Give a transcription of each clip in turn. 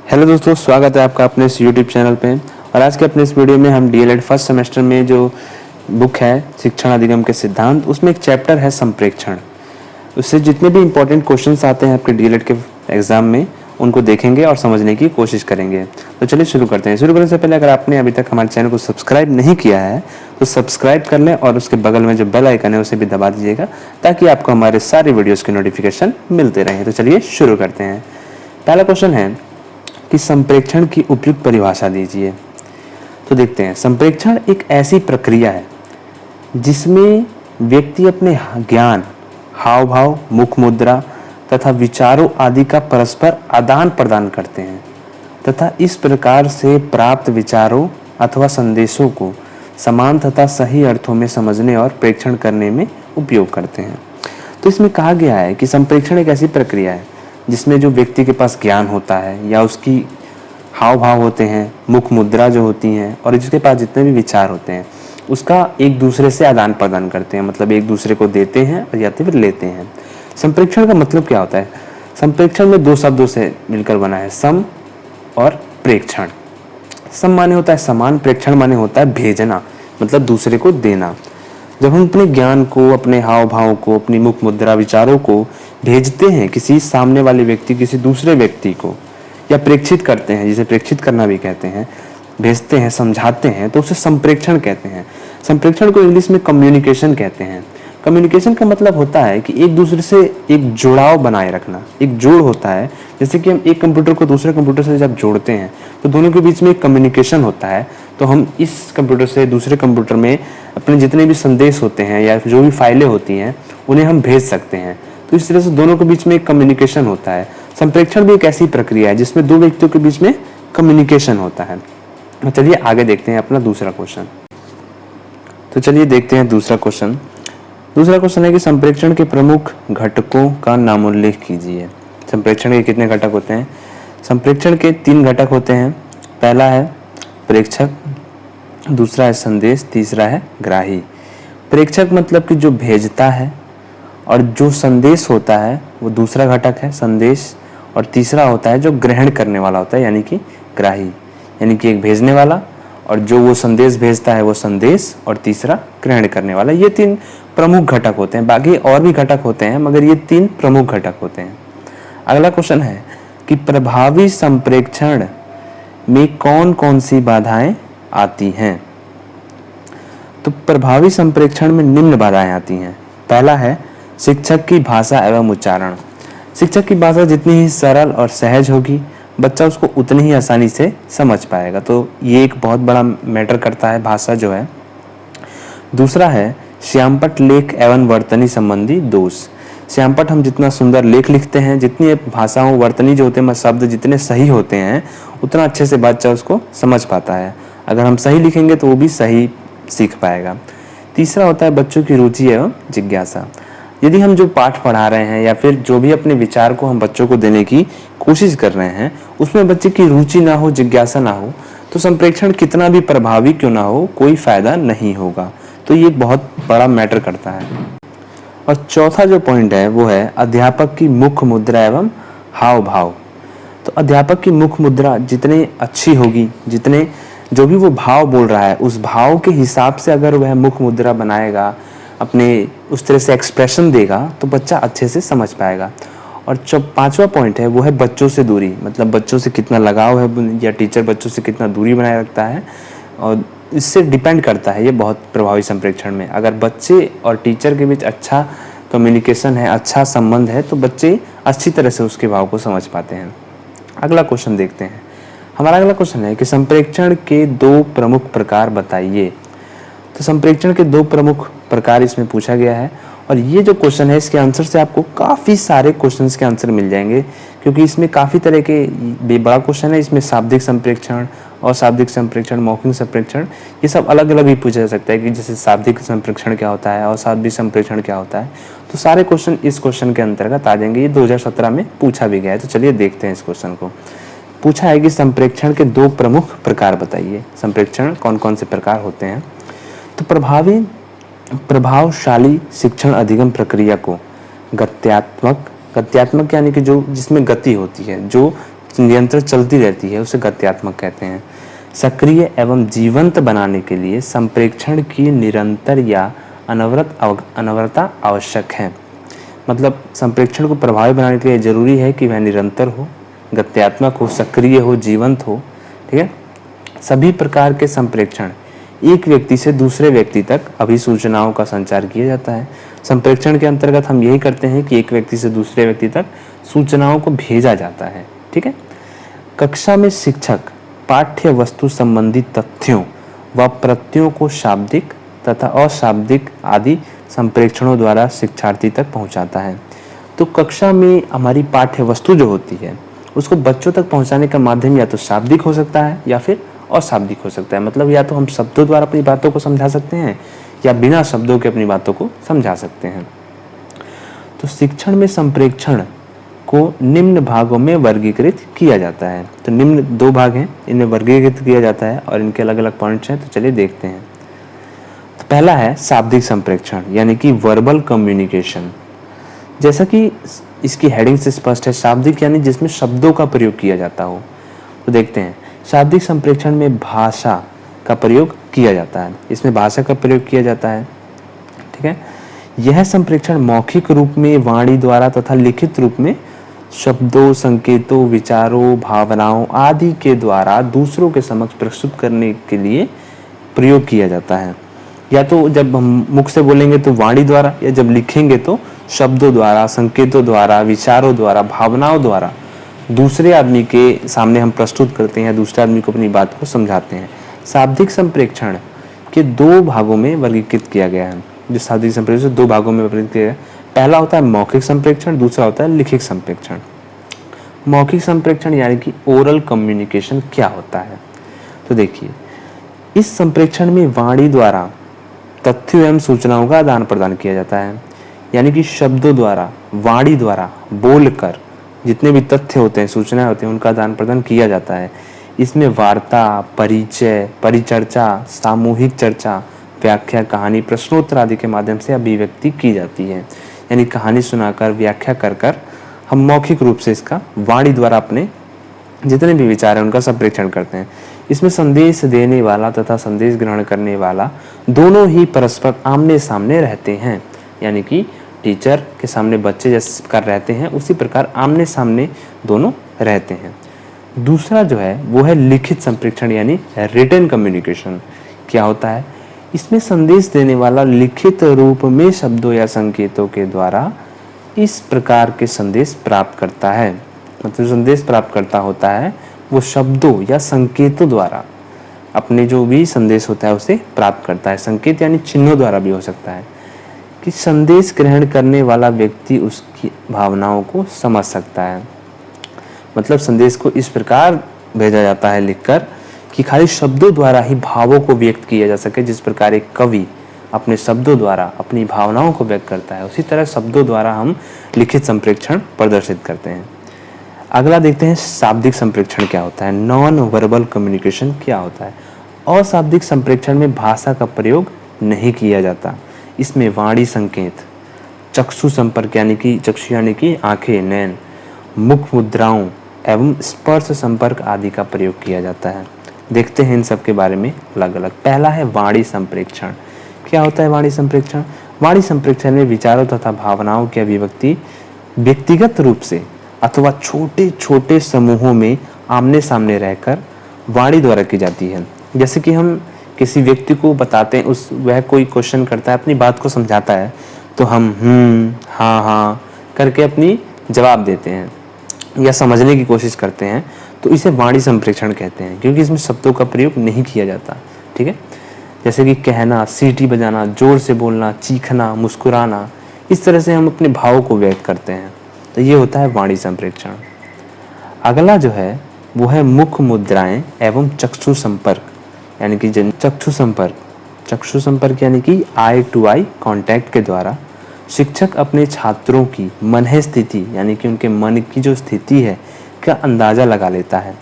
Hello दोस्तों, स्वागत है आपका अपने इस यूट्यूब चैनल पे। और आज के अपने इस वीडियो में हम डीएलएड फर्स्ट सेमेस्टर में जो बुक है शिक्षण अधिगम के सिद्धांत, उसमें एक चैप्टर है संप्रेक्षण। उससे जितने भी इंपॉर्टेंट क्वेश्चंस आते हैं आपके डीएलएड के एग्जाम में, उनको देखेंगे और समझने की कोशिश करेंगे। तो चलिए शुरू करते हैं। शुरू करने से पहले अगर आपने अभी तक हमारे चैनल को सब्सक्राइब नहीं किया है तो सब्सक्राइब कर लें और उसके बगल में जो बेल आइकन है उसे भी दबा दीजिएगा, ताकि आपको हमारे सारे वीडियोज़ के नोटिफिकेशन मिलते रहें। तो चलिए शुरू करते हैं। पहला क्वेश्चन है कि संप्रेक्षण की उपयुक्त परिभाषा दीजिए। तो देखते हैं। संप्रेक्षण एक ऐसी प्रक्रिया है जिसमें व्यक्ति अपने ज्ञान, हाव भाव, मुख मुद्रा तथा विचारों आदि का परस्पर आदान प्रदान करते हैं तथा इस प्रकार से प्राप्त विचारों अथवा संदेशों को समान तथा सही अर्थों में समझने और प्रेक्षण करने में उपयोग करते हैं। तो इसमें कहा गया है कि संप्रेक्षण एक ऐसी प्रक्रिया है जिसमें जो व्यक्ति के पास ज्ञान होता है या उसकी हाव भाव होते हैं, मुख मुद्रा जो होती हैं, और जिसके पास जितने भी विचार होते हैं, उसका एक दूसरे से आदान प्रदान करते हैं। मतलब एक दूसरे को देते हैं और या फिर लेते हैं। संप्रेक्षण का मतलब क्या होता है? संप्रेक्षण में दो शब्दों से मिलकर बना है, सम और प्रेक्षण। सम माने होता है समान, प्रेक्षण माने होता है भेजना, मतलब दूसरे को देना। जब हम अपने ज्ञान को, अपने हाव भाव को, अपनी मुख मुद्रा, विचारों को भेजते हैं किसी सामने वाले व्यक्ति, किसी दूसरे व्यक्ति को, या प्रेक्षित करते हैं, जिसे प्रेक्षित करना भी कहते हैं, भेजते हैं, समझाते हैं, तो उसे संप्रेक्षण कहते हैं। संप्रेक्षण को इंग्लिश में कम्युनिकेशन कहते हैं। कम्युनिकेशन का मतलब होता है कि एक दूसरे से एक जुड़ाव बनाए रखना, एक जोड़ होता है। जैसे कि हम एक कंप्यूटर को दूसरे कंप्यूटर से जब जोड़ते हैं तो दोनों के बीच में एक कम्युनिकेशन होता है। तो हम इस कंप्यूटर से दूसरे कंप्यूटर में अपने जितने भी संदेश होते हैं या जो भी फाइलें होती हैं उन्हें हम भेज सकते हैं। तो इस तरह से दोनों के बीच में एक कम्युनिकेशन होता है। संप्रेक्षण भी एक ऐसी प्रक्रिया है जिसमें दो व्यक्तियों के बीच में कम्युनिकेशन होता है। तो चलिए आगे देखते हैं अपना दूसरा क्वेश्चन। तो चलिए देखते हैं दूसरा क्वेश्चन। दूसरा क्वेश्चन है कि संप्रेक्षण के प्रमुख घटकों का नामोल्लेख कीजिए। संप्रेक्षण के कितने घटक होते हैं? संप्रेक्षण के 3 घटक होते हैं। पहला है प्रेक्षक, दूसरा है संदेश, तीसरा है ग्राही। प्रेक्षक मतलब कि जो भेजता है, और जो संदेश होता है वो दूसरा घटक है संदेश, और तीसरा होता है जो ग्रहण करने वाला होता है, यानी कि ग्राही। यानी कि एक भेजने वाला, और जो वो संदेश भेजता है वो संदेश, और तीसरा ग्रहण करने वाला। ये 3 प्रमुख घटक होते हैं। बाकी और भी घटक होते हैं, मगर ये 3 प्रमुख घटक होते हैं। अगला क्वेश्चन है कि प्रभावी संप्रेक्षण में कौन कौन सी बाधाएं आती हैं? तो प्रभावी संप्रेक्षण में निम्न बाधाएं आती हैं। पहला है शिक्षक की भाषा एवं उच्चारण। शिक्षक की भाषा जितनी ही सरल और सहज होगी, बच्चा उसको उतनी ही आसानी से समझ पाएगा। तो ये एक बहुत बड़ा मैटर करता है, भाषा जो है। दूसरा है श्यामपट्ट लेख एवं वर्तनी संबंधी दोष। श्यामपट्ट हम जितना सुंदर लेख लिखते हैं, जितनी भाषाओं, वर्तनी जो होते हैं, शब्द जितने सही होते हैं, उतना अच्छे से बच्चा उसको समझ पाता है। अगर हम सही लिखेंगे तो वो भी सही सीख पाएगा। तीसरा होता है बच्चों की रुचि एवं जिज्ञासा। यदि हम जो पाठ पढ़ा रहे हैं या फिर जो भी अपने विचार को हम बच्चों को देने की कोशिश कर रहे हैं, उसमें बच्चे की रुचि ना हो, जिज्ञासा ना हो, तो संप्रेक्षण कितना भी प्रभावी क्यों ना हो, कोई फायदा नहीं होगा। तो ये बहुत बड़ा मैटर करता है। और चौथा जो पॉइंट है वो है अध्यापक की मुख मुद्रा एवं हाव भाव। तो अध्यापक की मुख मुद्रा जितनी अच्छी होगी, जितने जो भी वो भाव बोल रहा है उस भाव के हिसाब से अगर वह मुख मुद्रा बनाएगा, अपने उस तरह से एक्सप्रेशन देगा, तो बच्चा अच्छे से समझ पाएगा। और जो 5वां पॉइंट है वो है बच्चों से दूरी। मतलब बच्चों से कितना लगाव है, या टीचर बच्चों से कितना दूरी बनाए रखता है, और इससे डिपेंड करता है ये बहुत प्रभावी संप्रेक्षण में। अगर बच्चे और टीचर के बीच अच्छा कम्युनिकेशन है, अच्छा संबंध है, तो बच्चे अच्छी तरह से उसके भाव को समझ पाते हैं। अगला क्वेश्चन देखते हैं। हमारा अगला क्वेश्चन है कि संप्रेक्षण के 2 प्रमुख प्रकार बताइए। तो संप्रेक्षण के 2 प्रमुख प्रकार इसमें पूछा गया है। और ये जो क्वेश्चन है, इसके आंसर से आपको काफ़ी सारे क्वेश्चंस के आंसर मिल जाएंगे, क्योंकि इसमें काफ़ी तरह के बड़ा क्वेश्चन है। इसमें शाब्दिक संप्रेक्षण, अशाब्दिक संप्रेक्षण, मौखिक संप्रेक्षण, ये सब अलग अलग भी पूछा जा सकता है कि जैसे शाब्दिक संप्रेक्षण क्या होता है, अशाब्दिक संप्रेक्षण क्या होता है। तो सारे क्वेश्चन इस क्वेश्चन के अंतर्गत आ जाएंगे। ये 2017 में पूछा भी गया है। तो चलिए देखते हैं इस क्वेश्चन को। पूछा है कि संप्रेक्षण के 2 प्रमुख प्रकार बताइए। संप्रेक्षण कौन कौन से प्रकार होते हैं? तो प्रभावशाली शिक्षण अधिगम प्रक्रिया को गत्यात्मक यानी कि जो जिसमें गति होती है, जो निरंतर चलती रहती है उसे गत्यात्मक कहते हैं। सक्रिय एवं जीवंत बनाने के लिए संप्रेक्षण की निरंतर या अनवरता आवश्यक है। मतलब संप्रेक्षण को प्रभावी बनाने के लिए जरूरी है कि वह निरंतर हो, गत्यात्मक हो, सक्रिय हो, जीवंत हो। ठीक है। सभी प्रकार के संप्रेक्षण एक व्यक्ति से दूसरे व्यक्ति तक अभिसूचनाओं का संचार किया जाता है। संप्रेक्षण के अंतर्गत हम यही करते हैं कि एक व्यक्ति से दूसरे व्यक्ति तक सूचनाओं को भेजा जाता है। ठीक है। कक्षा में शिक्षक पाठ्य वस्तु संबंधी तथ्यों व प्रत्ययों को शाब्दिक तथा अशाब्दिक आदि संप्रेक्षणों द्वारा शिक्षार्थी तक पहुंचाता है। तो कक्षा में हमारी पाठ्य वस्तु जो होती है उसको बच्चों तक पहुंचाने का माध्यम या तो शाब्दिक हो सकता है या फिर अशाब्दिक हो सकता है। मतलब या तो हम शब्दों द्वारा अपनी बातों को समझा सकते हैं या बिना शब्दों के अपनी बातों को समझा सकते हैं। तो शिक्षण में संप्रेक्षण को निम्न भागों में वर्गीकृत किया जाता है। तो निम्न 2 भाग हैं, इनमें वर्गीकृत किया जाता है और इनके अलग अलग पॉइंट्स हैं। तो चलिए देखते हैं। तो पहला है शाब्दिक संप्रेक्षण यानी कि वर्बल कम्युनिकेशन। जैसा कि इसकी हेडिंग से स्पष्ट है, शाब्दिक यानी जिसमें शब्दों का प्रयोग किया जाता हो। तो देखते हैं, शाब्दिक संप्रेक्षण में भाषा का प्रयोग किया जाता है। इसमें भाषा का प्रयोग किया जाता है। ठीक है। यह संप्रेक्षण मौखिक रूप में, वाणी द्वारा तथा लिखित रूप में शब्दों, संकेतों, विचारों, भावनाओं आदि के द्वारा दूसरों के समक्ष प्रस्तुत करने के लिए प्रयोग किया जाता है। या तो जब हम मुख से बोलेंगे तो वाणी द्वारा, या जब लिखेंगे तो शब्दों द्वारा, संकेतों द्वारा, विचारों द्वारा, भावनाओं द्वारा दूसरे आदमी के सामने हम प्रस्तुत करते हैं, दूसरे आदमी को अपनी बात को समझाते हैं। शाब्दिक संप्रेक्षण के 2 भागों में वर्गीकृत किया गया है। जो शाब्दिक संप्रेक्षण 2 भागों में वर्गीकृत किया गया है, पहला होता है मौखिक संप्रेक्षण, दूसरा होता है लिखित संप्रेक्षण। मौखिक संप्रेक्षण यानी कि ओरल कम्युनिकेशन क्या होता है? तो देखिए, इस संप्रेक्षण में वाणी द्वारा तथ्यों एवं सूचनाओं का आदान प्रदान किया जाता है। यानी कि शब्दों द्वारा, वाणी द्वारा बोलकर जितने भी तथ्य होते हैं, सूचनाएं होते हैं, उनका आदान प्रदान किया जाता है। इसमें वार्ता, परिचय, परिचर्चा, सामूहिक चर्चा, व्याख्या, कहानी, प्रश्नोत्तर आदि के माध्यम से अभिव्यक्ति की जाती है। यानी कहानी सुनाकर, व्याख्या कर कर हम मौखिक रूप से इसका वाणी द्वारा अपने जितने भी विचार हैं उनका संप्रेक्षण करते हैं। इसमें संदेश देने वाला तथा संदेश ग्रहण करने वाला दोनों ही परस्पर आमने सामने रहते हैं। यानी कि टीचर के सामने बच्चे जिस प्रकार रहते हैं उसी प्रकार आमने सामने दोनों रहते हैं। दूसरा जो है वो है लिखित संप्रेक्षण यानी रिटन कम्युनिकेशन। क्या होता है? इसमें संदेश देने वाला लिखित रूप में शब्दों या संकेतों के द्वारा इस प्रकार के संदेश प्राप्त करता है। मतलब संदेश प्राप्त करता होता है वो शब्दों या संकेतों द्वारा अपने जो भी संदेश होता है उसे प्राप्त करता है। संकेत यानी चिन्हों द्वारा भी हो सकता है कि संदेश ग्रहण करने वाला व्यक्ति उसकी भावनाओं को समझ सकता है। मतलब संदेश को इस प्रकार भेजा जाता है लिखकर कि खाली शब्दों द्वारा ही भावों को व्यक्त किया जा सके। जिस प्रकार एक कवि अपने शब्दों द्वारा अपनी भावनाओं को व्यक्त करता है, उसी तरह शब्दों द्वारा हम लिखित संप्रेक्षण प्रदर्शित करते हैं। अगला देखते हैं शाब्दिक संप्रेक्षण क्या होता है, नॉन वर्बल कम्युनिकेशन क्या होता है। अशाब्दिक संप्रेक्षण में भाषा का प्रयोग नहीं किया जाता। इसमें वाणी संकेत, चक्षु संपर्क यानी कि आंखें, नैन, मुख मुद्राओं एवं स्पर्श संपर्क आदि का प्रयोग किया जाता है। देखते हैं इन सब के बारे में अलग अलग। पहला है वाणी संप्रेक्षण। क्या होता है वाणी संप्रेक्षण? वाणी संप्रेक्षण में विचारों तथा भावनाओं की अभिव्यक्ति व्यक्तिगत रूप से अथवा छोटे छोटे समूहों में आमने सामने रहकर वाणी द्वारा की जाती है। जैसे कि हम किसी व्यक्ति को बताते हैं, वह कोई क्वेश्चन करता है, अपनी बात को समझाता है, तो हम हाँ हाँ करके अपनी जवाब देते हैं या समझने की कोशिश करते हैं। तो इसे वाणी संप्रेक्षण कहते हैं, क्योंकि इसमें शब्दों का प्रयोग नहीं किया जाता। ठीक है। जैसे कि कहना, सीटी बजाना, जोर से बोलना, चीखना, मुस्कुराना, इस तरह से हम अपने भावों को व्यक्त करते हैं। तो ये होता है वाणी संप्रेक्षण। अगला जो है वो है मुख मुद्राएं एवं चक्षु संपर्क यानी कि चक्षु संपर्क यानी कि आई टू आई कांटेक्ट के द्वारा शिक्षक अपने छात्रों की मनः स्थिति यानी कि उनके मन की जो स्थिति है का अंदाजा लगा लेता है।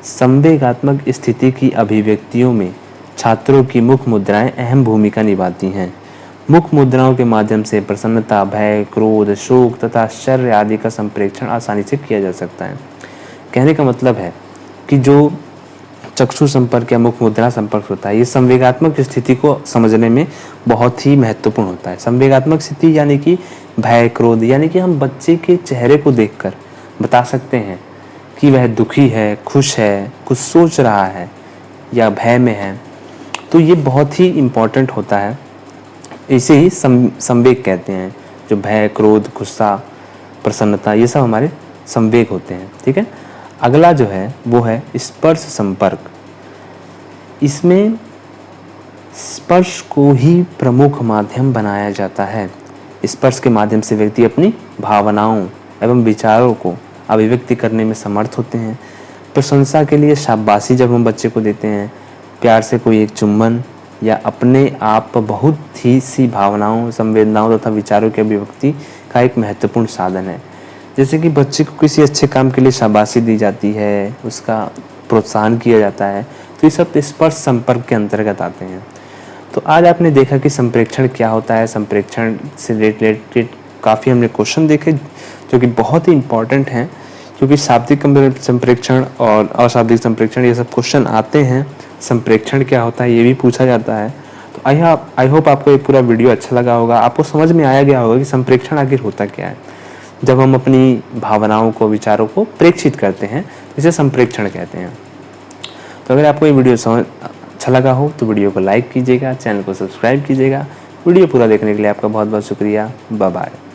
संवेगात्मक स्थिति की अभिव्यक्तियों में छात्रों की मुख मुद्राएं अहम भूमिका निभाती हैं। मुख मुद्राओं के माध्यम से प्रसन्नता, भय, क्रोध, शोक तथा आश्चर्य आदि का संप्रेक्षण आसानी से किया जा सकता है। कहने का मतलब है कि जो चक्षु संपर्क या मुख मुद्रा संपर्क होता है, ये संवेगात्मक स्थिति को समझने में बहुत ही महत्वपूर्ण होता है। संवेगात्मक स्थिति यानी कि भय, क्रोध, यानी कि हम बच्चे के चेहरे को देखकर बता सकते हैं कि वह दुखी है, खुश है, कुछ सोच रहा है या भय में है। तो ये बहुत ही इम्पोर्टेंट होता है। इसे ही संवेग कहते हैं। जो भय, क्रोध, गुस्सा, प्रसन्नता, ये सब हमारे संवेग होते हैं। ठीक है। अगला जो है वो है स्पर्श संपर्क। इसमें स्पर्श को ही प्रमुख माध्यम बनाया जाता है। स्पर्श के माध्यम से व्यक्ति अपनी भावनाओं एवं विचारों को अभिव्यक्ति करने में समर्थ होते हैं। प्रशंसा के लिए शाबाशी जब हम बच्चे को देते हैं, प्यार से कोई एक चुम्बन या अपने आप बहुत ही सी भावनाओं, संवेदनाओं तथा विचारों की अभिव्यक्ति का एक महत्वपूर्ण साधन है। जैसे कि बच्चे को किसी अच्छे काम के लिए शाबाशी दी जाती है, उसका प्रोत्साहन किया जाता है, तो ये सब स्पर्श संपर्क के अंतर्गत आते हैं। तो आज आपने देखा कि संप्रेक्षण क्या होता है। संप्रेक्षण से रिलेटेड काफ़ी हमने क्वेश्चन देखे जो कि बहुत ही इम्पॉर्टेंट हैं, क्योंकि शाब्दिक संप्रेक्षण और अशाब्दिक संप्रेक्षण ये सब क्वेश्चन आते हैं। संप्रेक्षण क्या होता है ये भी पूछा जाता है। तो आई होप आपको ये पूरा वीडियो अच्छा लगा होगा, आपको समझ में आया गया होगा कि संप्रेक्षण आखिर होता क्या है। जब हम अपनी भावनाओं को, विचारों को प्रेक्षित करते हैं, इसे संप्रेक्षण कहते हैं। तो अगर आपको ये वीडियो अच्छा लगा हो तो वीडियो को लाइक कीजिएगा, चैनल को सब्सक्राइब कीजिएगा। वीडियो पूरा देखने के लिए आपका बहुत बहुत शुक्रिया। Bye bye.